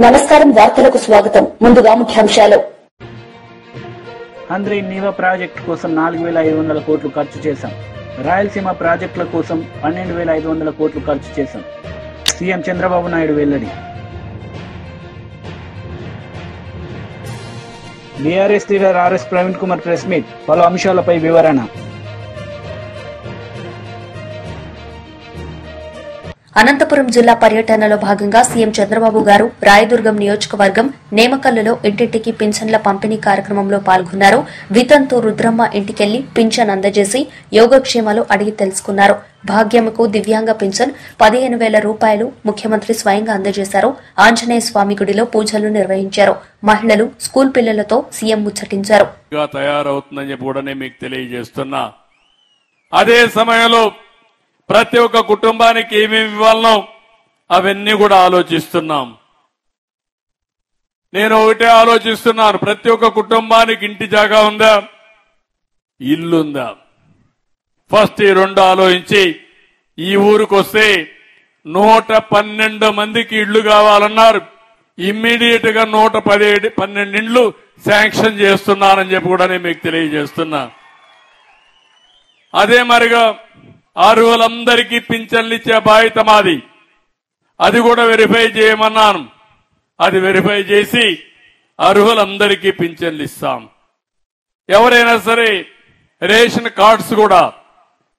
నమస్కారం వార్తలకు స్వాగతం ముందుగా ముఖ్యాంశాలు అంద్రి నీవా ప్రాజెక్టు కోసం 4500 కోట్లు ఖర్చు చేశాం రాయలసీమ ప్రాజెక్టుల కోసం 12500 కోట్లు ఖర్చు చేశాం సీఎం చంద్రబాబు నాయుడు వెల్లడి BRS leader RS Praveen Kumar press meet పలు అంశాలపై వివరణ అనంతపురం జిల్లా పర్యటనలో భాగంగా సీఎం చంద్రబాబు గారు రాయదుర్గం నియోజకవర్గం నేమకల్లులో ఇంటింటికి పింఛన్ల పంపిణీ కార్యక్రమంలో పాల్గొన్నారు. వితంతు రుద్రమ్మ ఇంటికెళ్లి పింఛన్ అందజేసి యోగక్షేమాలు అడిగి తెలుసుకున్నారు. భాగ్యమ్మకు దివ్యాంగ పింఛన్ 15,000 రూపాయలు ముఖ్యమంత్రి స్వయంగా అందజేశారు. ఆంజనేయ స్వామి గుడిలో పూజలు నిర్వహించారు. మహిళలు స్కూల్ పిల్లలతో సీఎం ముచ్చటించారు. తయారవుతుందని చెప్పి కూడా మీకు తెలియజేస్తున్నా. అదే సమయంలో ప్రతి ఒక్క కుటుంబానికి ఏమేమి ఇవ్వాలనో అవన్నీ కూడా ఆలోచిస్తున్నాం. నేను ఒకటే ఆలోచిస్తున్నాను, ప్రతి ఒక్క కుటుంబానికి ఇంటి జాగా ఉందా, ఇల్లుందా? ఫస్ట్ ఈ రెండు ఆలోచించి ఈ ఊరికి వస్తే 112 మందికి ఇళ్లు కావాలన్నారు. ఇమ్మీడియట్ గా 112 ఇండ్లు శాంక్షన్ చేస్తున్నానని చెప్పి కూడా నేను మీకు తెలియజేస్తున్నా. అదే మరిగా అర్హులందరికీ పింఛన్లు ఇచ్చే బాధ్యత మాది. అది కూడా వెరిఫై చేయమన్నాను. అది వెరిఫై చేసి అర్హులందరికీ పింఛన్లు ఇస్తాం. ఎవరైనా సరే రేషన్ కార్డ్స్ కూడా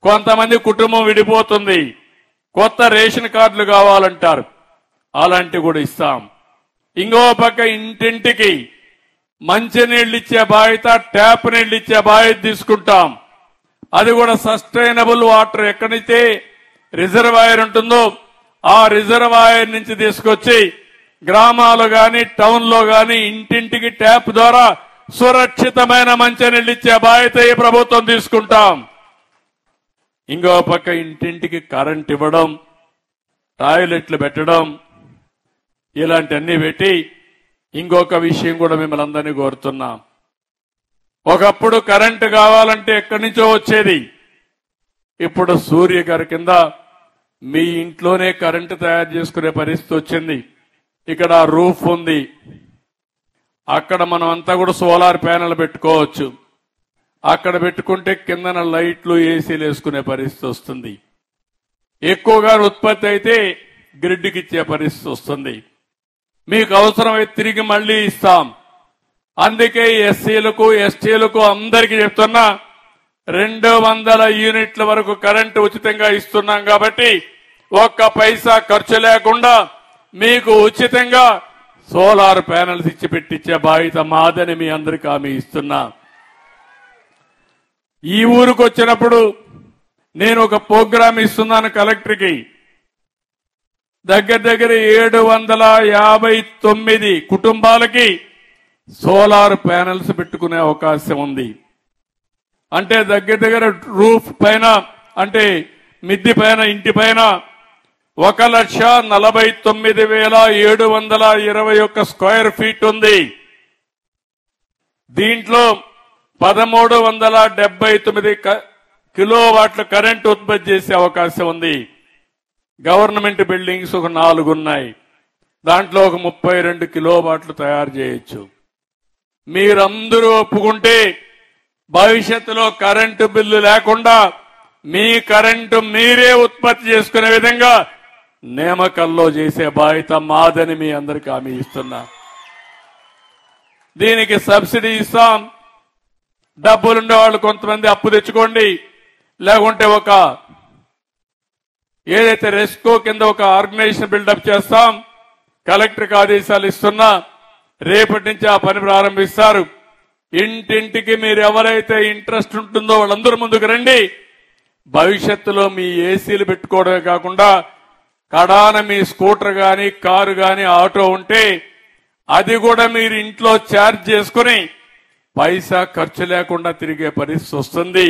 కొంతమంది కుటుంబం విడిపోతుంది, కొత్త రేషన్ కార్డులు కావాలంటారు, అలాంటివి కూడా ఇస్తాం. ఇంకో పక్క ఇంటింటికి మంచినీళ్ళు ఇచ్చే బాధ్యత, ట్యాప్ నీళ్లు ఇచ్చే బాధ్యత తీసుకుంటాం. అది కూడా సస్టైనబుల్ వాటర్, ఎక్కడైతే రిజర్వాయర్ ఉంటుందో ఆ రిజర్వాయర్ నుంచి తీసుకొచ్చి గ్రామాలు గాని టౌన్ లో గాని ఇంటింటికి ట్యాప్ ద్వారా సురక్షితమైన మంచినీళ్ళు ఇచ్చే బాధ్యత ఈ ప్రభుత్వం తీసుకుంటాం. ఇంకో పక్క ఇంటింటికి కరెంట్ ఇవ్వడం, టాయిలెట్లు పెట్టడం, ఇలాంటివన్నీ పెట్టి ఇంకొక విషయం కూడా మిమ్మల్ని అందరినీ కోరుతున్నాం. ఒకప్పుడు కరెంటు కావాలంటే ఎక్కడి నుంచో వచ్చేది. ఇప్పుడు సూర్య గారి కింద మీ ఇంట్లోనే కరెంటు తయారు చేసుకునే పరిస్థితి వచ్చింది. ఇక్కడ రూఫ్ ఉంది, అక్కడ మనం అంతా కూడా సోలార్ ప్యానెల్ పెట్టుకోవచ్చు. అక్కడ పెట్టుకుంటే కిందన లైట్లు, ఏసీలు వేసుకునే పరిస్థితి వస్తుంది. ఎక్కువగా ఉత్పత్తి అయితే గ్రిడ్కి ఇచ్చే పరిస్థితి వస్తుంది. మీకు అవసరమైతే తిరిగి మళ్లీ ఇస్తాం. అందుకే ఎస్సీలకు, ఎస్టీలకు అందరికీ చెప్తున్నా, 200 యూనిట్ల వరకు కరెంటు ఉచితంగా ఇస్తున్నాం. కాబట్టి ఒక్క పైసా ఖర్చు లేకుండా మీకు ఉచితంగా సోలార్ ప్యానెల్స్ ఇచ్చి పెట్టించే బాధ్యత మాదని మీ అందరికీ హామీ ఇస్తున్నా. ఈ ఊరికి వచ్చినప్పుడు నేను ఒక ప్రోగ్రాం ఇస్తున్నాను కలెక్టర్కి. దగ్గర 759 కుటుంబాలకి సోలార్ ప్యానెల్స్ పెట్టుకునే అవకాశం ఉంది. అంటే దగ్గర రూఫ్ పైన, అంటే మిద్ది పైన, ఇంటి పైన 1,49,721 స్క్వేర్ ఫీట్ ఉంది. దీంట్లో 1,379 కిలోవాట్ల కరెంటు ఉత్పత్తి చేసే అవకాశం ఉంది. గవర్నమెంట్ బిల్డింగ్స్ ఒక 4 ఉన్నాయి. దాంట్లో ఒక 32 కిలోవాట్లు తయారు చేయొచ్చు. మీరందరూ ఒప్పుకుంటే భవిష్యత్తులో కరెంటు బిల్లు లేకుండా మీ కరెంటు మీరే ఉత్పత్తి చేసుకునే విధంగా నేమకల్లో చేసే బాధ్యత మాదని మీ అందరికీ హామీ ఇస్తున్నా. దీనికి సబ్సిడీ ఇస్తాం. డబ్బులుండే వాళ్ళు కొంతమంది అప్పు తెచ్చుకోండి, లేకుంటే ఒక ఏదైతే రెస్కో కింద ఒక ఆర్గనైజేషన్ బిల్డప్ చేస్తాం. కలెక్టర్కి ఆదేశాలు ఇస్తున్నా, రేపటి నుంచి ఆ పని ప్రారంభిస్తారు. ఇంటింటికి మీరు ఎవరైతే ఇంట్రెస్ట్ ఉంటుందో వాళ్ళందరూ ముందుకు రండి. భవిష్యత్తులో మీ ఏసీలు పెట్టుకోవడమే కాకుండా కడాన మీ స్కూటర్ గాని, కారు గాని, ఆటో ఉంటే అది కూడా మీరు ఇంట్లో ఛార్జ్ చేసుకుని పైసా ఖర్చు లేకుండా తిరిగే పరిస్థితి వస్తుంది.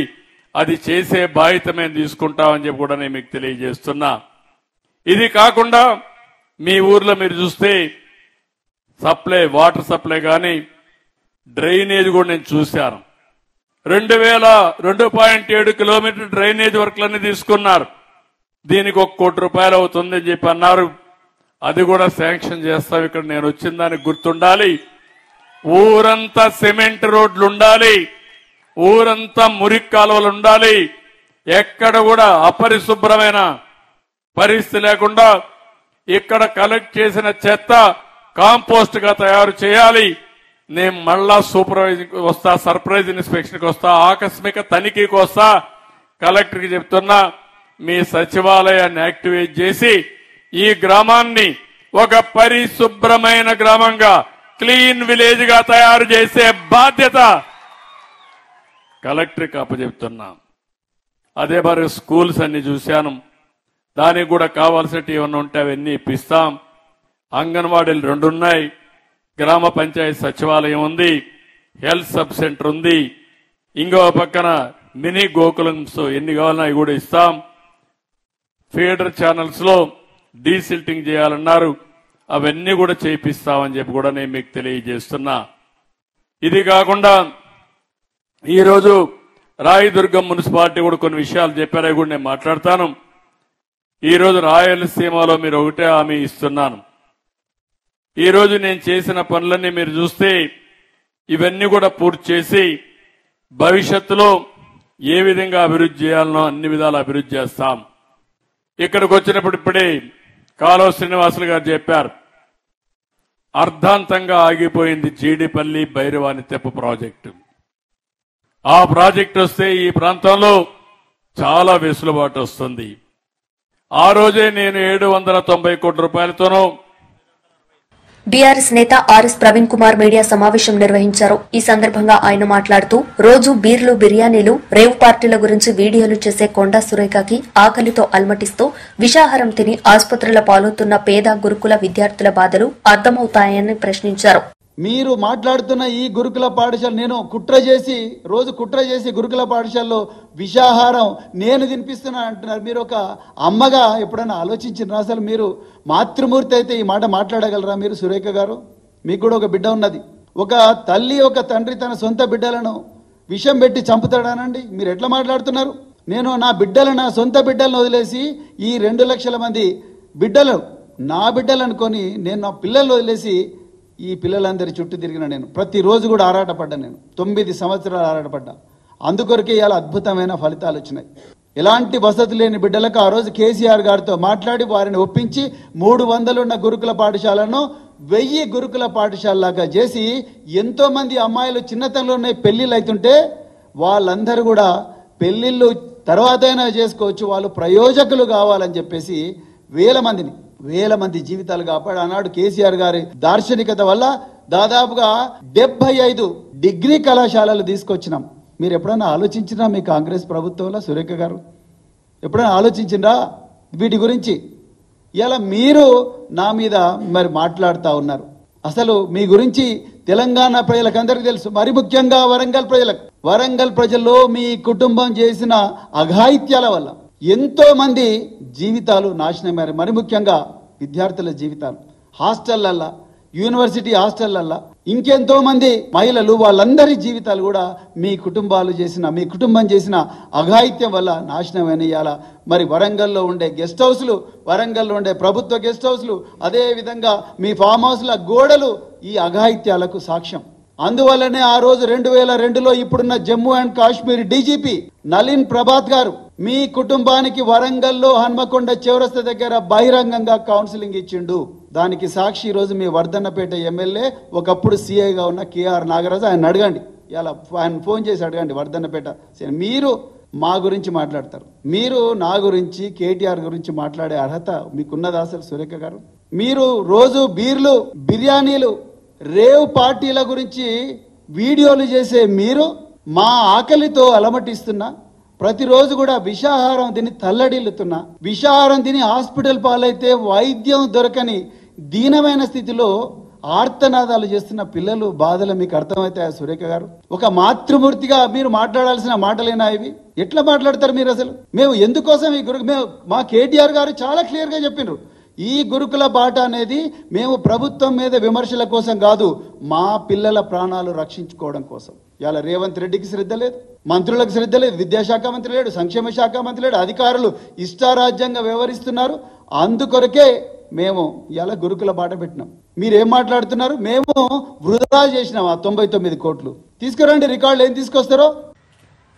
అది చేసే బాధ్యత మేము తీసుకుంటామని చెప్పి కూడా నేను మీకు తెలియజేస్తున్నా. ఇది కాకుండా మీ ఊర్లో మీరు చూస్తే సప్లై, వాటర్ సప్లై కానీ డ్రైనేజ్ కూడా నేను చూశాను. 2.7 కిలోమీటర్ డ్రైనేజ్ వర్క్లన్నీ తీసుకున్నారు. దీనికి 1 కోటి రూపాయలు అవుతుందని చెప్పి అన్నారు. అది కూడా శాంక్షన్ చేస్తాం. ఇక్కడ నేను వచ్చిన దానికి గుర్తుండాలి. ఊరంతా సిమెంట్ రోడ్లు ఉండాలి, ఊరంతా మురికి కాలువలు ఉండాలి, ఎక్కడ కూడా అపరిశుభ్రమైన పరిస్థితి లేకుండా ఇక్కడ కలెక్ట్ చేసిన చెత్త కాంపోస్ట్ గా తయారు చేయాలి. నేను మళ్ళా సూపర్వైజింగ్ వస్తా, సర్ప్రైజ్ ఇన్స్పెక్షన్ కి వస్తా, ఆకస్మిక తనిఖీకి వస్తా. కలెక్టర్ కి చెప్తున్నా, మీ సచివాలయాన్ని యాక్టివేట్ చేసి ఈ గ్రామాన్ని ఒక పరిశుభ్రమైన గ్రామంగా, క్లీన్ విలేజ్ గా తయారు చేసే బాధ్యత కలెక్టర్కి అప్పచెప్తున్నా. అదే మరి స్కూల్స్ అన్ని చూశాను, దానికి కూడా కావాల్సినవి ఏమన్నా ఉంటే అవన్నీ ఇప్పిస్తాం. అంగన్వాడీలు 2 ఉన్నాయి, గ్రామ పంచాయతీ సచివాలయం ఉంది, హెల్త్ సబ్ సెంటర్ ఉంది, ఇంకో పక్కన మినీ గోకులంస్ ఎన్ని కావాలన్నా అవి కూడా ఇస్తాం. ఫీడర్ ఛానల్స్ లో డీసిల్టింగ్ చేయాలన్నారు, అవన్నీ కూడా చేయిస్తామని చెప్పి కూడా నేను మీకు తెలియజేస్తున్నా. ఇది కాకుండా ఈరోజు రాయదుర్గం మున్సిపాలిటీ కూడా కొన్ని విషయాలు చెప్పారు, అవి కూడా నేను మాట్లాడతాను. ఈరోజు రాయలసీమలో మీరు ఒకటే హామీ ఇస్తున్నాను. ఈరోజు నేను చేసిన పనులన్నీ మీరు చూస్తే ఇవన్నీ కూడా పూర్తి చేసి భవిష్యత్తులో ఏ విధంగా అభివృద్ధి చేయాలనో అన్ని విధాలు అభివృద్ధి చేస్తాం. ఇక్కడికి వచ్చినప్పుడు ఇప్పుడే కాలువ శ్రీనివాసులు గారు చెప్పారు, అర్ధాంతంగా ఆగిపోయింది జీడిపల్లి భైరవాని తెప్ప ప్రాజెక్టు. ఆ ప్రాజెక్టు వస్తే ఈ ప్రాంతంలో చాలా వెసులుబాటు వస్తుంది. ఆ రోజే నేను 790 కోట్ల రూపాయలతోనూ బీఆర్ఎస్ నేత ఆర్ఎస్ ప్రవీణ్ కుమార్ మీడియా సమావేశం నిర్వహించారు. ఈ సందర్భంగా ఆయన మాట్లాడుతూ, రోజు బీర్లు, బిర్యానీలు, రేవ్ పార్టీల గురించి వీడియోలు చేసే కొండా సురేఖకి ఆకలితో అల్మటిస్తూ విషాహారం తిని ఆసుపత్రుల పాలవుతున్న పేద గురుకుల విద్యార్థుల బాధలు అర్థమవుతాయని ప్రశ్నించారు. మీరు మాట్లాడుతున్న ఈ గురుకుల పాఠశాల, నేను రోజు కుట్ర చేసి గురుకుల పాఠశాలలో విషాహారం నేను తినిపిస్తున్నా అంటున్నారు. మీరు ఒక అమ్మగా ఎప్పుడైనా ఆలోచించినారా? అసలు మీరు మాతృమూర్తి అయితే ఈ మాట మాట్లాడగలరా మీరు? సురేఖ గారు, మీకు కూడా ఒక బిడ్డ ఉన్నది. ఒక తల్లి, ఒక తండ్రి తన సొంత బిడ్డలను విషం పెట్టి చంపుతాడానండి? మీరు ఎట్లా మాట్లాడుతున్నారు? నేను నా బిడ్డలను, నా సొంత బిడ్డలను వదిలేసి ఈ 2 లక్షల మంది బిడ్డలు నా బిడ్డలు అనుకొని నేను నా పిల్లలను వదిలేసి ఈ పిల్లలందరి చుట్టూ తిరిగిన నేను ప్రతిరోజు కూడా ఆరాటపడ్డా. నేను 9 సంవత్సరాలు ఆరాటపడ్డా. అందుకొరకే ఇలా అద్భుతమైన ఫలితాలు వచ్చినాయి. ఎలాంటి వసతి లేని బిడ్డలకు ఆ రోజు కేసీఆర్ గారితో మాట్లాడి వారిని ఒప్పించి 300 ఉన్న గురుకుల పాఠశాలను 1000 గురుకుల పాఠశాలలాగా చేసి ఎంతో మంది అమ్మాయిలు చిన్నతనంలోనే పెళ్లిళ్ళు అవుతుంటే వాళ్ళందరూ కూడా పెళ్లిళ్ళు తర్వాతైనా చేసుకోవచ్చు, వాళ్ళు ప్రయోజకులు కావాలని చెప్పేసి వేల మంది జీవితాలు కాపాడు. ఆనాడు కేసీఆర్ గారి దార్శనికత వల్ల దాదాపుగా 75 డిగ్రీ కళాశాలలు తీసుకొచ్చినాం. మీరు ఎప్పుడైనా ఆలోచించినా మీ కాంగ్రెస్ ప్రభుత్వంలో? సురేఖ గారు ఎప్పుడైనా ఆలోచించిందా వీటి గురించి? ఇలా మీరు నా మీద మరి మాట్లాడుతూ ఉన్నారు. అసలు మీ గురించి తెలంగాణ ప్రజలకందరికీ తెలుసు, మరి ముఖ్యంగా వరంగల్ ప్రజల్లో మీ కుటుంబం చేసిన అఘాయిత్యాల వల్ల ఎంతో మంది జీవితాలు నాశనమయ్యారు. మరి ముఖ్యంగా విద్యార్థుల జీవితాలు, హాస్టళ్లల్లా, యూనివర్సిటీ హాస్టళ్లల్లా ఇంకెంతో మంది మహిళలు, వాళ్ళందరి జీవితాలు కూడా మీ కుటుంబం చేసిన అఘాయిత్యం వల్ల నాశనమైన. ఇవాళ మరి వరంగల్లో ఉండే గెస్ట్ హౌస్లు, వరంగల్లో ఉండే ప్రభుత్వ గెస్ట్ హౌస్లు, అదే విధంగా మీ ఫామ్ హౌస్ల గోడలు ఈ అఘాయిత్యాలకు సాక్ష్యం. అందువల్లనే ఆ రోజు 2002లో ఇప్పుడున్న జమ్మూ అండ్ కాశ్మీర్ డీజీపీ నలిన్ ప్రభాత్ గారు మీ కుటుంబానికి వరంగల్లో హన్మకొండ చౌరస్తా దగ్గర బహిరంగంగా కౌన్సిలింగ్ ఇచ్చిండు. దానికి సాక్షి ఈరోజు మీ వర్ధన్నపేట ఎమ్మెల్యే, ఒకప్పుడు సీఐగా ఉన్న కేఆర్ నాగరాజు. ఆయన అడగండి, ఇలా ఆయన ఫోన్ చేసి అడగండి వర్ధన్నపేట. మీరు మా గురించి మాట్లాడతారు, మీరు నా గురించి, కేటీఆర్ గురించి మాట్లాడే అర్హత మీకున్నదా అసలు? సురేఖ గారు, మీరు రోజు బీర్లు, బిర్యానీలు, రేవ్ పార్టీల గురించి వీడియోలు చేసే మీరు మా ఆకలితో అలమటిస్తున్నా, ప్రతిరోజు కూడా విషాహారం తిని తల్లడిల్లుతున్నా, విషాహారం తిని హాస్పిటల్ పాలైతే వైద్యం దొరకని దీనమైన స్థితిలో ఆర్తనాదాలు చేస్తున్న పిల్లలు బాధలు మీకు అర్థమవుతాయా సురేఖ గారు? ఒక మాతృమూర్తిగా మీరు మాట్లాడాల్సిన మాటలేనా ఇవి? ఎట్లా మాట్లాడతారు మీరు అసలు? మేము ఎందుకోసం మా కేటీఆర్ గారు చాలా క్లియర్ గా చెప్పినారు, ఈ గురుకుల బాట అనేది మేము ప్రభుత్వం మీద విమర్శల కోసం కాదు, మా పిల్లల ప్రాణాలు రక్షించుకోవడం కోసం. ఇలా రేవంత్ రెడ్డికి శ్రద్ధ లేదు, మంత్రులకు శ్రద్ధ లేదు, విద్యాశాఖ మంత్రి లేడు, సంక్షేమ శాఖ మంత్రి లేడు, అధికారులు ఇష్టారాజ్యంగా వ్యవహరిస్తున్నారు. అందుకొరకే మేము ఇలా గురుకుల బాట పెట్టినాం. మీరేం మాట్లాడుతున్నారు? మేము వృధా చేసినాం ఆ 99 కోట్లు. తీసుకురండి రికార్డులు, ఏం తీసుకొస్తారో.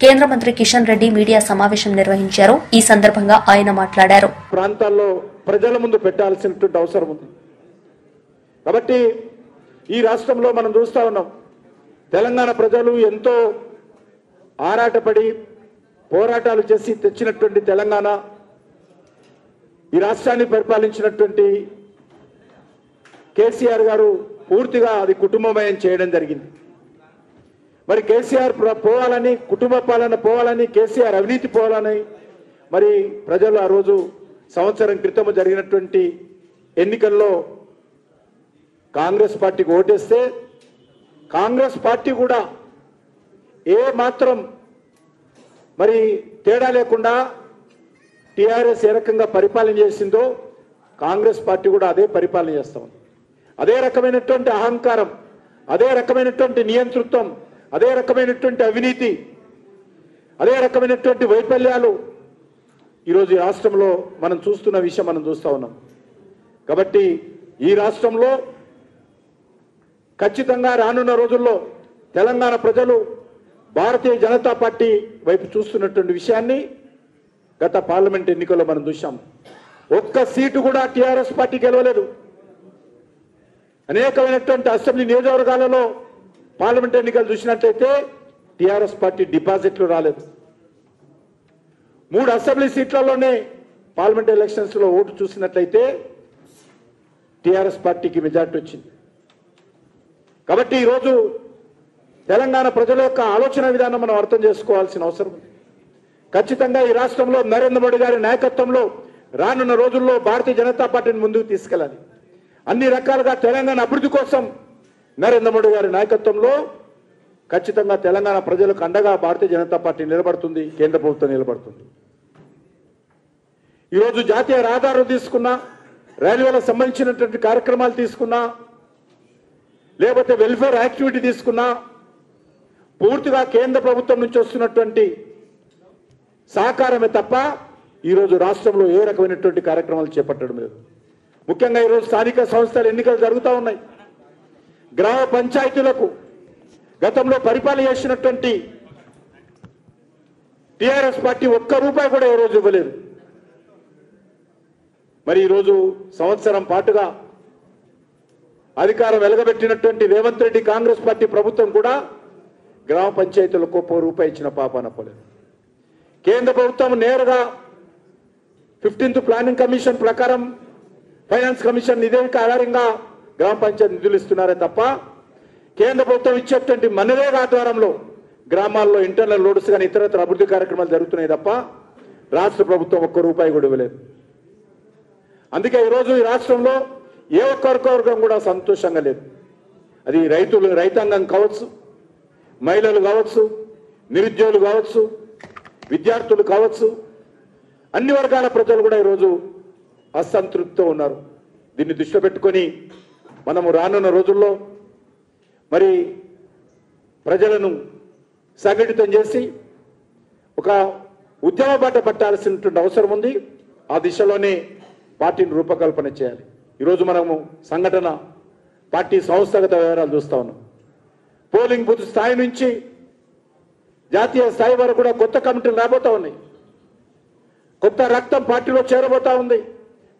కేంద్ర మంత్రి కిషన్ రెడ్డి మీడియా సమావేశం నిర్వహించారు. ఈ సందర్భంగా ఆయన మాట్లాడారు. ప్రాంతాల్లో ప్రజల ముందు పెట్టాల్సినటువంటి అవసరం ఉంది. కాబట్టి ఈ రాష్ట్రంలో మనం చూస్తా ఉన్నాం, తెలంగాణ ప్రజలు ఎంతో ఆరాటపడి పోరాటాలు చేసి తెచ్చినటువంటి తెలంగాణ, ఈ రాష్ట్రాన్ని పరిపాలించినటువంటి కేసీఆర్ గారు పూర్తిగా అది కుటుంబమయం చేయడం జరిగింది. మరి కేసీఆర్ పోవాలని, కుటుంబ పాలన పోవాలని, కేసీఆర్ అవినీతి పోవాలని మరి ప్రజలు ఆ రోజు సంవత్సరం క్రితం జరిగినటువంటి ఎన్నికల్లో కాంగ్రెస్ పార్టీకి ఓటేస్తే కాంగ్రెస్ పార్టీ కూడా ఏ మాత్రం మరి తేడా లేకుండా టీఆర్ఎస్ ఏ రకంగా పరిపాలన చేసిందో కాంగ్రెస్ పార్టీ కూడా అదే పరిపాలన చేస్తాం. అదే రకమైనటువంటి అహంకారం, అదే రకమైనటువంటి నియంతృత్వం, అదే రకమైనటువంటి అవినీతి, అదే రకమైనటువంటి వైఫల్యాలు ఈరోజు ఈ రాష్ట్రంలో మనం చూస్తున్న విషయం మనం చూస్తూ ఉన్నాం. కాబట్టి ఈ రాష్ట్రంలో ఖచ్చితంగా రానున్న రోజుల్లో తెలంగాణ ప్రజలు భారతీయ జనతా పార్టీ వైపు చూస్తున్నటువంటి విషయాన్ని గత పార్లమెంట్ ఎన్నికల్లో మనం చూశాం. ఒక్క సీటు కూడా టీఆర్ఎస్ పార్టీ గెలవలేదు. అనేకమైనటువంటి అసెంబ్లీ నియోజకవర్గాలలో పార్లమెంట్ ఎన్నికలు చూసినట్లయితే టీఆర్ఎస్ పార్టీ డిపాజిట్లు రాలేదు. 3 అసెంబ్లీ సీట్లలోనే పార్లమెంట్ ఎలక్షన్స్ లో ఓటు చూసినట్లయితే టీఆర్ఎస్ పార్టీకి మెజార్టీ వచ్చింది. కాబట్టి ఈరోజు తెలంగాణ ప్రజల యొక్క ఆలోచన విధానం మనం అర్థం చేసుకోవాల్సిన అవసరం ఉంది. ఖచ్చితంగా ఈ రాష్ట్రంలో నరేంద్ర మోడీ గారి నాయకత్వంలో రానున్న రోజుల్లో భారతీయ జనతా పార్టీని ముందుకు తీసుకెళ్లాలి. అన్ని రకాలుగా తెలంగాణ అభివృద్ధి కోసం నరేంద్ర మోడీ గారి నాయకత్వంలో ఖచ్చితంగా తెలంగాణ ప్రజలకు అండగా భారతీయ జనతా పార్టీ నిలబడుతుంది, కేంద్ర ప్రభుత్వం నిలబడుతుంది. ఈరోజు జాతీయ రహదారులు తీసుకున్నా, రైల్వేలకు సంబంధించినటువంటి కార్యక్రమాలు తీసుకున్నా, లేకపోతే వెల్ఫేర్ యాక్టివిటీ తీసుకున్నా పూర్తిగా కేంద్ర ప్రభుత్వం నుంచి వస్తున్నటువంటి సహకారమే తప్ప ఈరోజు రాష్ట్రంలో ఏ రకమైనటువంటి కార్యక్రమాలు చేపట్టడం లేదు. ముఖ్యంగా ఈరోజు స్థానిక సంస్థల ఎన్నికలు జరుగుతూ ఉన్నాయి. గ్రామ పంచాయతీలకు గతంలో పరిపాలన చేసినటువంటి టీఆర్ఎస్ పార్టీ ఒక్క రూపాయి కూడా ఈ రోజు ఇవ్వలేదు. మరి ఈరోజు సంవత్సరం పాటుగా అధికారం వెలగబెట్టినటువంటి రేవంత్ రెడ్డి కాంగ్రెస్ పార్టీ ప్రభుత్వం కూడా గ్రామ పంచాయతీలకు ₹1 ఇచ్చిన పాపాన పోలేదు. కేంద్ర ప్రభుత్వం నేరుగా 15th ప్లానింగ్ కమిషన్ ప్రకారం ఫైనాన్స్ కమిషన్ నివేదిక ఆధారంగా గ్రామ పంచాయతీ నిధులు ఇస్తున్నారే తప్ప కేంద్ర ప్రభుత్వం ఇచ్చేటువంటి మనరేగా ఆధ్వర్యంలో గ్రామాల్లో ఇంటర్నల్ లోడ్స్ కానీ ఇతరత్ర అభివృద్ధి కార్యక్రమాలు జరుగుతున్నాయి తప్ప రాష్ట్ర ప్రభుత్వం ₹1 కూడా ఇవ్వలేదు. అందుకే ఈరోజు ఈ రాష్ట్రంలో ఏ ఒక్క వర్గం కూడా సంతోషంగా లేదు. అది రైతాంగం కావచ్చు, మహిళలు కావచ్చు, నిరుద్యోగులు కావచ్చు, విద్యార్థులు కావచ్చు, అన్ని వర్గాల ప్రజలు కూడా ఈరోజు అసంతృప్తితో ఉన్నారు. దీన్ని దృష్టిలో పెట్టుకొని మనము రానున్న రోజుల్లో మరి ప్రజలను సంఘటితం చేసి ఒక ఉద్యమ బాట పట్టాల్సినటువంటి అవసరం ఉంది. ఆ దిశలోనే పార్టీని రూపకల్పన చేయాలి. ఈరోజు మనము సంఘటన పార్టీ సంస్థాగత వివరాలు చూస్తా ఉన్నాం. పోలింగ్ బూత్ స్థాయి నుంచి జాతీయ స్థాయి వరకు కూడా కొత్త కమిటీలు రాబోతా ఉన్నాయి. కొత్త రక్తం పార్టీలో చేరబోతా ఉంది.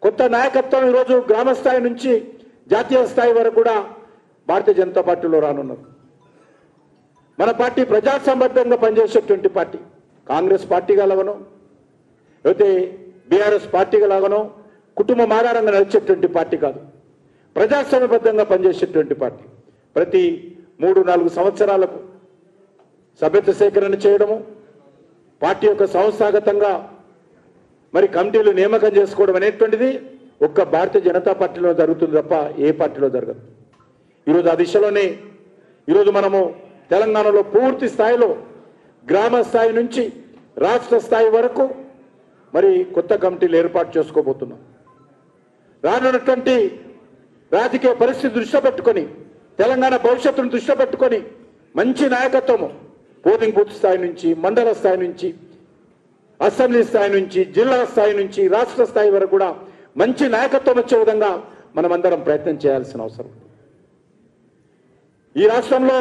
కొత్త నాయకత్వం ఈరోజు గ్రామ స్థాయి నుంచి జాతీయ స్థాయి వరకు కూడా భారతీయ జనతా పార్టీలో రానున్నారు. మన పార్టీ ప్రజాసంబద్ధంగా పనిచేసేటువంటి పార్టీ. కాంగ్రెస్ పార్టీగా లాగానో లేకపోతే బీఆర్ఎస్ పార్టీగా లాగానో కుటుంబం ఆధారంగా నడిచేటువంటి పార్టీ కాదు. ప్రజాస్వామ్యబద్ధంగా పనిచేసేటువంటి పార్టీ. ప్రతి 3-4 సంవత్సరాలకు సభ్యత్వ సేకరణ చేయడము, పార్టీ యొక్క సంస్థాగతంగా మరి కమిటీలు నియామకం చేసుకోవడం అనేటువంటిది ఒక్క భారతీయ జనతా పార్టీలో జరుగుతుంది తప్ప ఏ పార్టీలో జరగదు. ఈరోజు ఆ దిశలోనే ఈరోజు మనము తెలంగాణలో పూర్తి స్థాయిలో గ్రామ స్థాయి నుంచి రాష్ట్ర స్థాయి వరకు మరి కొత్త కమిటీలు ఏర్పాటు చేసుకోబోతున్నాం. రానున్నటువంటి రాజకీయ పరిస్థితి దృష్టిలో పెట్టుకొని, తెలంగాణ భవిష్యత్తును దృష్టిలో పెట్టుకొని మంచి నాయకత్వము పోలింగ్ బూత్ స్థాయి నుంచి, మండల స్థాయి నుంచి, అసెంబ్లీ స్థాయి నుంచి, జిల్లా స్థాయి నుంచి, రాష్ట్ర స్థాయి వరకు కూడా మంచి నాయకత్వం వచ్చే విధంగా మనమందరం ప్రయత్నం చేయాల్సిన అవసరం. ఈ రాష్ట్రంలో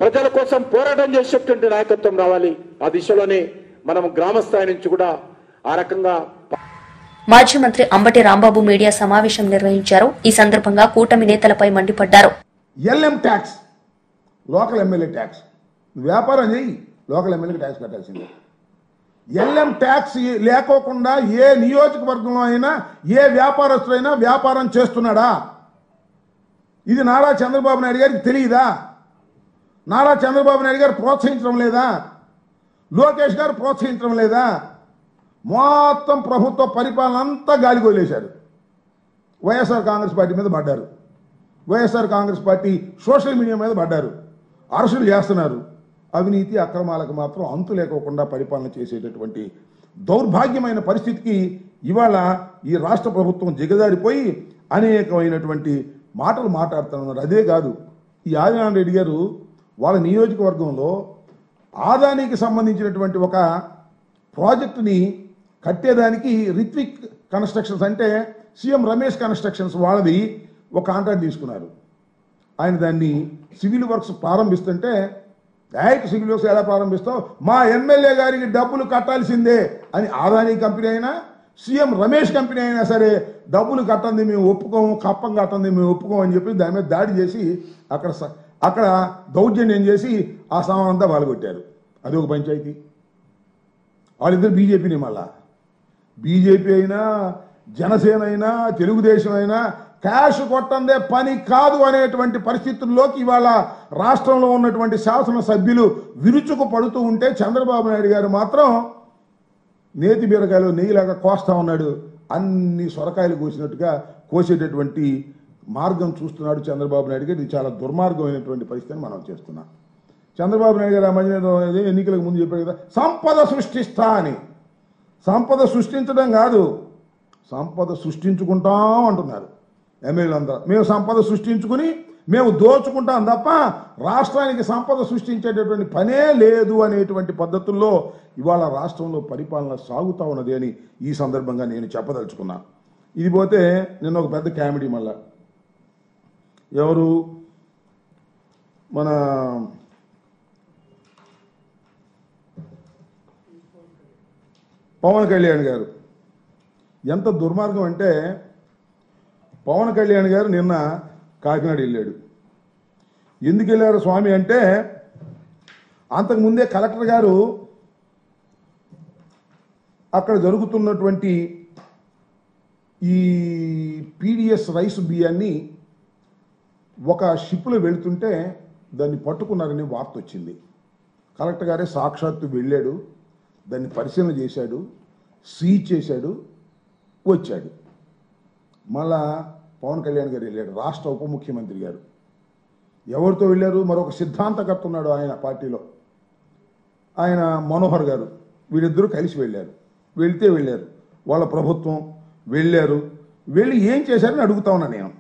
ప్రజల కోసం పోరాటం చేసేటువంటి నాయకత్వం రావాలి. ఆ దిశలోనే మనం గ్రామ స్థాయి నుంచి కూడా ఆ రకంగా. మాజీ మంత్రి అంబటి రాంబాబు మీడియా సమావేశం నిర్వహించారు. ఈ సందర్భంగా కూటమి నేతలపై మండిపడ్డారు. LM tax, local MLA tax, వ్యాపారం చేయి, లోకల్ ఎమ్మెల్యేకి ట్యాక్స్ కట్టాల్సిందే. ఎల్ఎం ట్యాక్స్ లేకోకుండా ఏ నియోజకవర్గంలో అయినా ఏ వ్యాపారస్తుడైనా వ్యాపారం చేస్తున్నాడా? ఇది నారా చంద్రబాబు నాయుడు గారికి తెలియదా? నారా చంద్రబాబు నాయుడు గారు ప్రోత్సహించడం లేదా? లోకేష్ గారు ప్రోత్సహించడం లేదా? మొత్తం ప్రభుత్వ పరిపాలన అంతా గాలిగోలేశారు. వైఎస్ఆర్ కాంగ్రెస్ పార్టీ మీద పడ్డారు. YSR Congress party social media మీద పడ్డారు. అరెస్టులు చేస్తున్నారు. అవినీతి అక్రమాలకు మాత్రం అంతు లేకోకుండా పరిపాలన చేసేటటువంటి దౌర్భాగ్యమైన పరిస్థితికి ఇవాళ ఈ రాష్ట్ర ప్రభుత్వం దిగజారిపోయి అనేకమైనటువంటి మాటలు మాట్లాడుతున్నారు. అదే కాదు, ఈ ఆదినారాయణ రెడ్డి గారు వాళ్ళ నియోజకవర్గంలో ఆదానికి సంబంధించినటువంటి ఒక ప్రాజెక్టుని కట్టేదానికి రిత్విక్ కన్స్ట్రక్షన్స్ అంటే సీఎం రమేష్ కన్స్ట్రక్షన్స్ వాళ్ళది ఒక కాంట్రాక్ట్ తీసుకున్నారు. ఆయన దాన్ని సివిల్ వర్క్స్ ప్రారంభిస్తుంటే డైరెక్ట్ సివిల్ వర్క్స్ ఎలా ప్రారంభిస్తావు, మా ఎమ్మెల్యే గారికి డబ్బులు కట్టాల్సిందే అని ఆదాని కంపెనీ అయినా సీఎం రమేష్ కంపెనీ అయినా సరే డబ్బులు కట్టండి మేము ఒప్పుకోము, కప్పం కట్టండి మేము ఒప్పుకోము అని చెప్పి దాని మీద దాడి చేసి అక్కడ దౌర్జన్యం చేసి ఆ సామాన్ అంతా పాల్గొట్టారు. అది ఒక పంచాయతీ. వాళ్ళిద్దరు బీజేపీని, మళ్ళా బీజేపీ అయినా జనసేన అయినా తెలుగుదేశం అయినా క్యాష్ కొట్టందే పని కాదు అనేటువంటి పరిస్థితుల్లోకి ఇవాళ రాష్ట్రంలో ఉన్నటువంటి శాసనసభ్యులు విరుచుకు పడుతూ ఉంటే చంద్రబాబు నాయుడు గారు మాత్రం నేతి బీరకాయలు నెయ్యిలాగా కోస్తా ఉన్నాడు. అన్ని సొరకాయలు కోసినట్టుగా కోసేటటువంటి మార్గం చూస్తున్నాడు చంద్రబాబు నాయుడు గారు. ఇది చాలా దుర్మార్గమైనటువంటి పరిస్థితిని మనం చేస్తున్నాం. చంద్రబాబు నాయుడు గారు ఆ మధ్య ఎన్నికలకు ముందు చెప్పారు కదా, సంపద సృష్టిస్తా అని. సంపద సృష్టించడం కాదు, సంపద సృష్టించుకుంటాం అంటున్నారు ఎమ్మెల్యేలందరూ. మేము సంపద సృష్టించుకుని మేము దోచుకుంటాం తప్ప రాష్ట్రానికి సంపద సృష్టించేటటువంటి పనే లేదు అనేటువంటి పద్ధతుల్లో ఇవాళ రాష్ట్రంలో పరిపాలన సాగుతూ ఉన్నది అని ఈ సందర్భంగా నేను చెప్పదలుచుకున్నా. ఇది పోతే నిన్న ఒక పెద్ద కామెడీ మళ్ళా ఎవరు మన పవన్ కళ్యాణ్ గారు. ఎంత దుర్మార్గం అంటే పవన్ కళ్యాణ్ గారు నిన్న కాకినాడ వెళ్ళాడు. ఎందుకు వెళ్ళారు స్వామి అంటే అంతకుముందే కలెక్టర్ గారు అక్కడ జరుగుతున్నటువంటి ఈ పీడిఎస్ రైస్ బియ్యాన్ని ఒక షిప్లో వెళుతుంటే దాన్ని పట్టుకున్నారని వార్త వచ్చింది. కలెక్టర్ గారే సాక్షాత్తు వెళ్ళాడు, దాన్ని పరిశీలన చేశాడు, సీజ్ చేశాడు, వచ్చాడు. మళ్ళా పవన్ కళ్యాణ్ గారు వెళ్ళాడు, రాష్ట్ర ఉప ముఖ్యమంత్రి గారు. ఎవరితో వెళ్ళారు? మరొక సిద్ధాంతకర్త ఉన్నాడు ఆయన పార్టీలో, ఆయన మనోహర్ గారు. వీళ్ళిద్దరూ కలిసి వెళ్ళారు. వెళ్ళారు వాళ్ళ ప్రభుత్వం వెళ్ళారు. వెళ్ళి ఏం చేశారని అడుగుతా ఉన్నా నేను.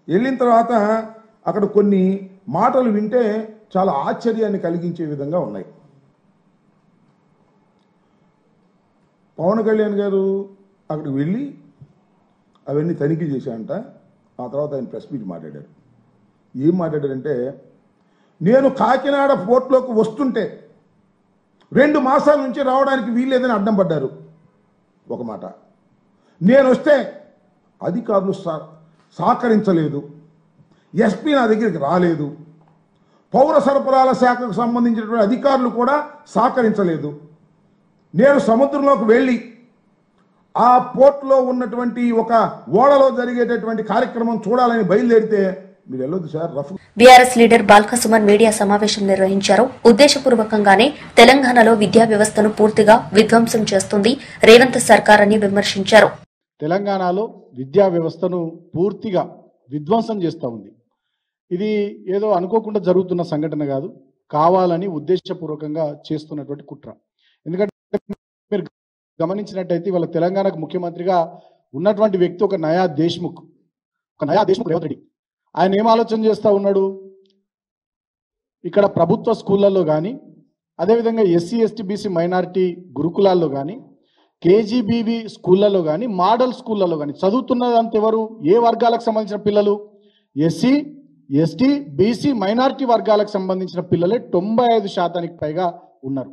వెళ్ళిన తర్వాత అక్కడ కొన్ని మాటలు వింటే చాలా ఆశ్చర్యాన్ని కలిగించే విధంగా ఉన్నాయి. పవన్ కళ్యాణ్ గారు అక్కడికి వెళ్ళి అవన్నీ తనిఖీ చేశారంట. ఆ తర్వాత ఆయన ప్రెస్ మీట్ మాట్లాడారు. ఏం మాట్లాడారంటే, నేను కాకినాడ పోర్ట్లోకి వస్తుంటే 2 మాసాల నుంచి రావడానికి వీల్లేదని అడ్డం పడ్డారు ఒక మాట. నేను వస్తే అధికారులు సహకరించలేదు, ఎస్పీ నా దగ్గరికి రాలేదు, పౌర సరఫరాల శాఖకు సంబంధించినటువంటి అధికారులు కూడా సహకరించలేదు. నేను సముద్రంలోకి వెళ్ళి ఆ పోర్ట్లో ఉన్నటువంటి ఒక ఓడలో జరిగేటటువంటి కార్యక్రమం చూడాలని బయలుదేరితే మీరు వెళ్ళొద్దు sir. BRS leader Balka Suman media సమావేశం నిర్వహించారు. ఉద్దేశపూర్వకంగానే తెలంగాణలో విద్యా వ్యవస్థను పూర్తిగా విధ్వంసం చేస్తుంది రేవంత్ సర్కార్ అని విమర్శించారు. తెలంగాణలో విద్యా వ్యవస్థను పూర్తిగా విధ్వంసం చేస్తూ ఉంది. ఇది ఏదో అనుకోకుండా జరుగుతున్న సంఘటన కాదు, కావాలని ఉద్దేశపూర్వకంగా చేస్తున్నటువంటి కుట్ర. ఎందుకంటే మీరు గమనించినట్టయితే వాళ్ళ తెలంగాణకు ముఖ్యమంత్రిగా ఉన్నటువంటి వ్యక్తి ఒక నయా దేశ్ముఖ్ రేవంత్ రెడ్డి. ఆయన ఏం ఆలోచన చేస్తూ ఉన్నాడు, ఇక్కడ ప్రభుత్వ స్కూళ్ళల్లో కానీ అదేవిధంగా ఎస్సీ ఎస్టీ బీసీ మైనారిటీ గురుకులాల్లో కానీ కేజీబీవీ స్కూళ్ళలో కానీ మోడల్ స్కూళ్ళలో కానీ చదువుతున్నదంత ఎవరు? ఏ వర్గాలకు సంబంధించిన పిల్లలు? ఎస్సీ, ఎస్టీ, బీసీ, మైనారిటీ వర్గాలకు సంబంధించిన పిల్లలే 95% పైగా ఉన్నారు.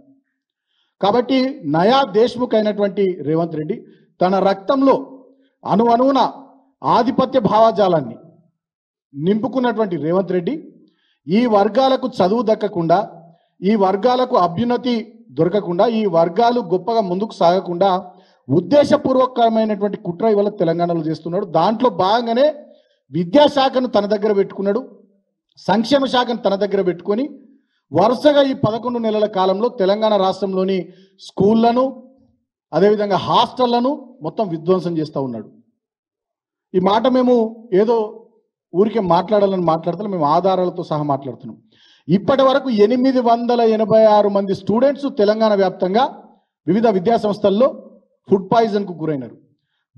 కాబట్టి నయా దేశ్ముఖ్ అయినటువంటి రేవంత్ రెడ్డి తన రక్తంలో అణువణువున ఆధిపత్య భావజాలాన్ని నింపుకున్నటువంటి రేవంత్ రెడ్డి ఈ వర్గాలకు చదువు దక్కకుండా, ఈ వర్గాలకు అభ్యున్నతి దొరకకుండా, ఈ వర్గాలు గొప్పగా ముందుకు సాగకుండా ఉద్దేశపూర్వకమైనటువంటి కుట్ర ఇవాళ తెలంగాణలో చేస్తున్నాడు. దాంట్లో భాగంగానే విద్యాశాఖను తన దగ్గర పెట్టుకున్నాడు, సంక్షేమ శాఖను తన దగ్గర పెట్టుకొని వరుసగా ఈ 11 నెలల కాలంలో తెలంగాణ రాష్ట్రంలోని స్కూళ్లను అదేవిధంగా హాస్టళ్లను మొత్తం విధ్వంసం చేస్తూ ఉన్నాడు. ఈ మాట మేము ఏదో ఊరికే మాట్లాడాలని మాట్లాడుతున్నాం, మేము ఆధారాలతో సహా మాట్లాడుతున్నాం. ఇప్పటి వరకు 886 మంది స్టూడెంట్స్ తెలంగాణ వ్యాప్తంగా వివిధ విద్యా సంస్థల్లో ఫుడ్ పాయిజన్కు గురైనారు.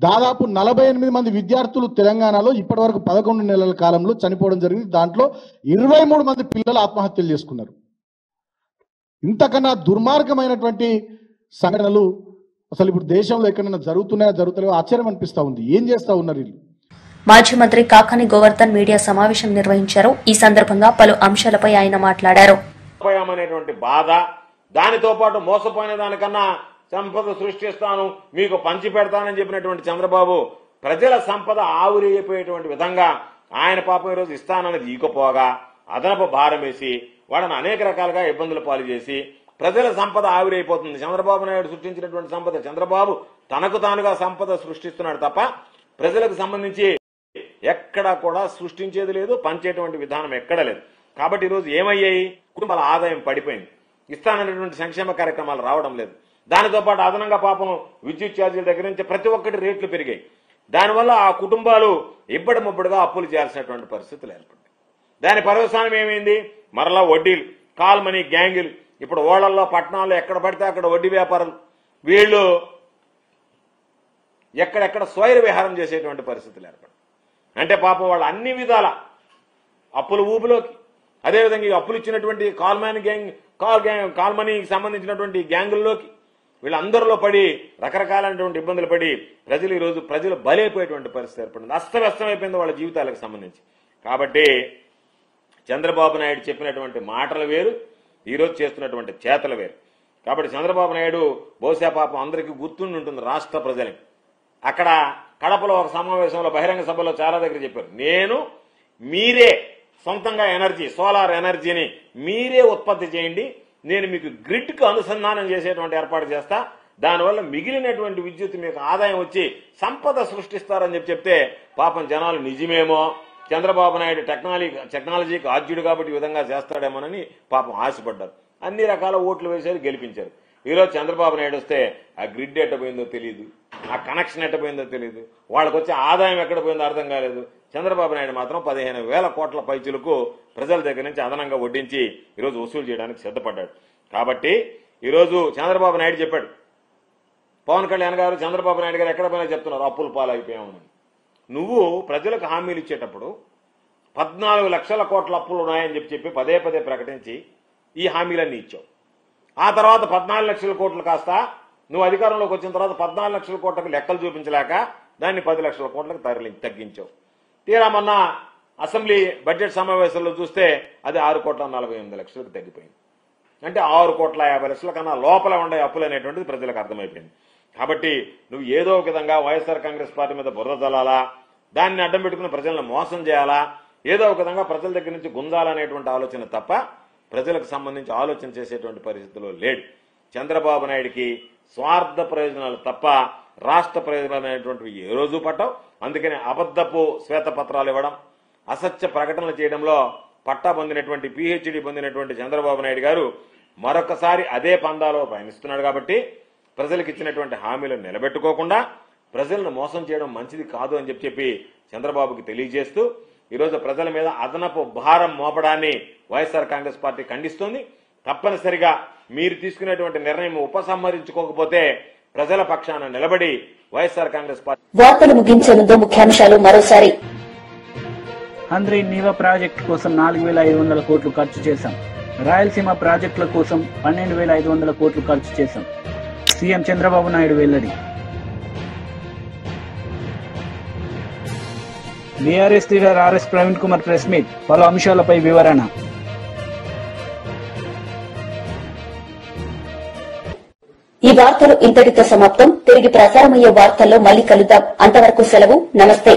దాదాపు 48 మంది విద్యార్థులు తెలంగాణలో ఇప్పటి వరకు 11 నెలల కాలంలో చనిపోవడం జరిగింది. దాంట్లో 23 మంది పిల్లలు ఆత్మహత్యలు చేసుకున్నారు. ఇంతకన్నా దుర్మార్గమైనటువంటి సంఘటనలు అసలు ఇప్పుడు దేశంలో ఎక్కడైనా జరుగుతున్నాయో ఆశ్చర్యం అనిపిస్తా ఉంది. ఏం చేస్తా ఉన్నారు వీళ్ళు? మాజీ మంత్రి కాకాని గోవర్ధన్ మీడియా సమావేశం నిర్వహించారు. ఈ సందర్భంగా పలు అంశాలపై ఆయన మాట్లాడారు. బాధ, దానితో పాటు మోసపోయిన దానికన్నా సంపద సృష్టిస్తాను, మీకు పంచి పెడతానని చెప్పినటువంటి చంద్రబాబు ప్రజల సంపద ఆవిరైపోయేటువంటి విధంగా ఆయన పాపం ఈరోజు ఇస్తానన్నది ఈకపోగా అదనపు భారం వేసి వాళ్ళని అనేక రకాలుగా ఇబ్బందులు పాలు చేసి ప్రజల సంపద ఆవిరైపోతుంది. చంద్రబాబు నాయుడు సృష్టించినటువంటి సంపద, చంద్రబాబు తనకు తానుగా సంపద సృష్టిస్తున్నాడు తప్ప ప్రజలకు సంబంధించి ఎక్కడా కూడా సృష్టించేది లేదు, పంచేటువంటి విధానం ఎక్కడ లేదు. కాబట్టి ఈరోజు ఏమయ్యాయి? కుటుంబాల ఆదాయం పడిపోయింది, ఇస్తానన్నటువంటి సంక్షేమ కార్యక్రమాలు రావడం లేదు. దానితో పాటు అదనంగా పాపం విద్యుత్ ఛార్జీల దగ్గర నుంచి ప్రతి ఒక్కటి రేట్లు పెరిగాయి. దానివల్ల ఆ కుటుంబాలు ఇబ్బడి ముబ్బడిగా అప్పులు చేయాల్సినటువంటి పరిస్థితులు ఏర్పడ్డాయి. దాని పర్యవసానం ఏమైంది? మరలా వడ్డీలు, కాల్ మనీ గ్యాంగులు, ఇప్పుడు ఓళ్లలో పట్టణాల్లో ఎక్కడ పడితే అక్కడ వడ్డీ వ్యాపారులు, వీళ్ళు ఎక్కడెక్కడ స్వైర విహారం చేసేటువంటి పరిస్థితులు ఏర్పడ్డాయి. అంటే పాపం వాళ్ళు అన్ని విధాల అప్పుల ఊపులోకి, అదేవిధంగా ఈ అప్పులు ఇచ్చినటువంటి కాల్ మనీకి సంబంధించినటువంటి గ్యాంగుల్లోకి వీళ్ళందరిలో పడి రకరకాలైనటువంటి ఇబ్బందులు పడి ప్రజలు బలైపోయేటువంటి పరిస్థితి ఏర్పడింది. అస్తవ్యస్తమైపోయింది వాళ్ళ జీవితాలకు సంబంధించి. కాబట్టి చంద్రబాబు నాయుడు చెప్పినటువంటి మాటలు వేరు, ఈరోజు చేస్తున్నటువంటి చేతలు వేరు. కాబట్టి చంద్రబాబు నాయుడు బహుశా పాపం అందరికీ గుర్తుండి ఉంటుంది రాష్ట్ర ప్రజలకి. అక్కడ కడపలో ఒక సమావేశంలో బహిరంగ సభలో చాలా దగ్గర చెప్పారు, మీరే సొంతంగా ఎనర్జీ, సోలార్ ఎనర్జీని మీరే ఉత్పత్తి చేయండి, నేను మీకు గ్రిడ్కు అనుసంధానం చేసేటువంటి ఏర్పాటు చేస్తా, దానివల్ల మిగిలినటువంటి విద్యుత్ మీకు ఆదాయం వచ్చి సంపద సృష్టిస్తారని చెప్తే పాపం జనాలు నిజమేమో, చంద్రబాబు నాయుడు టెక్నాలజీకి ఆద్యుడు కాబట్టి ఈ విధంగా చేస్తాడేమోనని పాపం ఆశపడ్డారు. అన్ని రకాల ఓట్లు వేశారు, గెలిపించారు. ఈరోజు చంద్రబాబు నాయుడు వస్తే ఆ గ్రిడ్ ఎట్టపోయిందో తెలియదు, ఆ కనెక్షన్ ఎట్టపోయిందో తెలియదు, వాళ్ళకి వచ్చే ఆదాయం ఎక్కడ పోయిందో అర్థం కాలేదు. చంద్రబాబు నాయుడు మాత్రం 15,000 కోట్ల పైచులకు ప్రజల దగ్గర నుంచి అదనంగా వడ్డించి ఈరోజు వసూలు చేయడానికి సిద్ధపడ్డాడు. కాబట్టి ఈరోజు చంద్రబాబు నాయుడు చెప్పాడు, పవన్ కళ్యాణ్ గారు చంద్రబాబు నాయుడు గారు ఎక్కడ పోయినా చెప్తున్నారు అప్పులు పాలైపోయామని. నువ్వు ప్రజలకు హామీలు ఇచ్చేటప్పుడు 14 లక్షల కోట్ల అప్పులు ఉన్నాయని చెప్పి పదే పదే ప్రకటించి ఈ హామీలన్నీ ఇచ్చావు. ఆ తర్వాత 14 లక్షల కోట్లు కాస్త నువ్వు అధికారంలోకి వచ్చిన తర్వాత 14 లక్షల కోట్లకు లెక్కలు చూపించలేక దాన్ని 10 లక్షల కోట్లకు తగ్గించావు. తీరా మొన్న అసెంబ్లీ బడ్జెట్ సమావేశంలో చూస్తే అది 6,48,00,000కు తగ్గిపోయింది. అంటే 6,50,00,000 కన్నా లోపల ఉండే అప్పులు అనేటువంటిది ప్రజలకు అర్థమైపోయింది. కాబట్టి నువ్వు ఏదో ఒక విధంగా వైఎస్ఆర్ కాంగ్రెస్ పార్టీ మీద బురద జల్లాలా, దాన్ని అడ్డం పెట్టుకుని ప్రజలను మోసం చేయాలా, ఏదో ఒక విధంగా ప్రజల దగ్గర నుంచి గుంజాలనేటువంటి ఆలోచన తప్ప ప్రజలకు సంబంధించి ఆలోచన చేసేటువంటి పరిస్థితుల్లో లేడు. చంద్రబాబు నాయుడికి స్వార్థ ప్రయోజనాలు తప్ప రాష్ట్ర ప్రయోజనాలు అనేటువంటివి ఏ రోజు పట్టవు. అందుకని అబద్ధపు శ్వేతపత్రాలు ఇవ్వడం, అసత్య ప్రకటనలు చేయడంలో పట్టా పొందినటువంటి పిహెచ్డి పొందినటువంటి చంద్రబాబు నాయుడు గారు మరొకసారి అదే పందాలో పయనిస్తున్నాడు. కాబట్టి ప్రజలకు ఇచ్చినటువంటి హామీలను నిలబెట్టుకోకుండా ప్రజలను మోసం చేయడం మంచిది కాదు అని చెప్పి చంద్రబాబుకి తెలియజేస్తూ ఈరోజు ప్రజల మీద అదనపు భారం మోపడాన్ని వైఎస్ఆర్ కాంగ్రెస్ పార్టీ ఖండిస్తోంది. తప్పనిసరిగా మీరు తీసుకునేటువంటి నిర్ణయం ఉపసంహరించుకోకపోతే ప్రజల పక్షాన నిలబడి వైఎస్ఆర్ కాంగ్రెస్ పార్టీ. వార్తలు ముగించే ముందు ముఖ్యాంశాలు మరోసారి. హంద్రీ నీవా ప్రాజెక్టు కోసం 4,500 కోట్లు ఖర్చు చేశాం. రాయలసీమ ప్రాజెక్టుల కోసం 12,500 కోట్లు ఖర్చు చేశాం. సీఎం చంద్రబాబు నాయుడు వెల్లడి. BRS leader RS Praveen Kumar press meet, పలు అంశాలపై వివరణ. ఈ వార్తలు ఇంతటితో సమాప్తం. తిరిగి ప్రసారమయ్యే వార్తల్లో మళ్లీ కలుద్దాం. అంతవరకు సెలవు. నమస్తే.